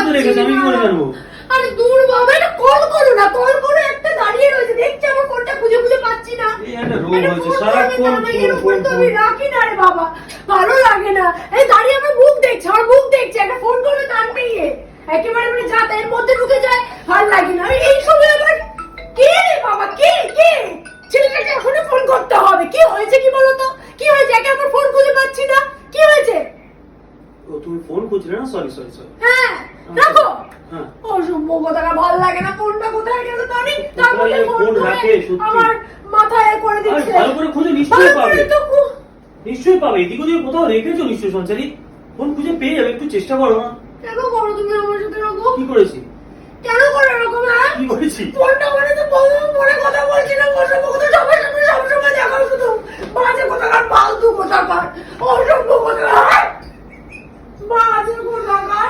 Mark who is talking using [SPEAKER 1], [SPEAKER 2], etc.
[SPEAKER 1] তো রেখেছো, আমি কি করে জানবো?
[SPEAKER 2] আরে দূর বাবা, এটা কল করো না, কল করো, একটা দাঁড়িয়ে রয়েছে, দেখছি আমার ফোনটা খুঁজে খুঁজে পাচ্ছি না।
[SPEAKER 1] এই একটা রোগ হয়েছে, সারাক্ষণ
[SPEAKER 2] ফোন তো আমি রাখি না রে বাবা, ভালো লাগে না। এই দাঁড়িয়ে আমার মুখ দেখছে, আমার মুখ দেখছে, একটা ফোন করলে তার পেয়ে একেবারে মানে যা এর মধ্যে ঢুকে যায়, ভালো লাগে না। এই সময় আবার কে রে বাবা, কে কে ছেলেটাকে এখনই ফোন করতে হবে। কি হয়েছে কি বলো তো, কি হয়েছে? একে আমার ফোন খুঁজে পাচ্ছি না, কি হয়েছে?
[SPEAKER 1] ও তুমি ফোন খুঁজলে না? Sorry sorry sorry.
[SPEAKER 2] হ্যাঁ রাখো।
[SPEAKER 1] হ্যাঁ
[SPEAKER 2] অসম্ভ কথাটা ভালো লাগে না, ফোনটা কোথায় গেল জানি, তারপরে ফোন
[SPEAKER 1] রাখে সত্যি।
[SPEAKER 2] আমার মাথায় করে দিচ্ছে।
[SPEAKER 1] ভালো করে খুঁজে নিশ্চয়ই পাবে, নিশ্চয়ই পাবে। এদিক ওদিকে কোথাও রেখেছো নিশ্চয়ই সঞ্চারী, ফোন খুঁজে পেয়ে যাবে, একটু চেষ্টা করো না।
[SPEAKER 2] কেন করো তুমি আমার সাথে এরকম?
[SPEAKER 1] কি করেছি?
[SPEAKER 2] কেন করো এরকম? হ্যাঁ
[SPEAKER 1] কি করেছি?
[SPEAKER 2] ফোনটা মানে তো পরে কথা বলছি না, অসম্ভ কথা সবার সামনে সবসময় দেখাও, শুধু বাজে কোথাকার, ফালতু কোথাকার, অসম্ভ কোথাকার, বাজে কোথাকার।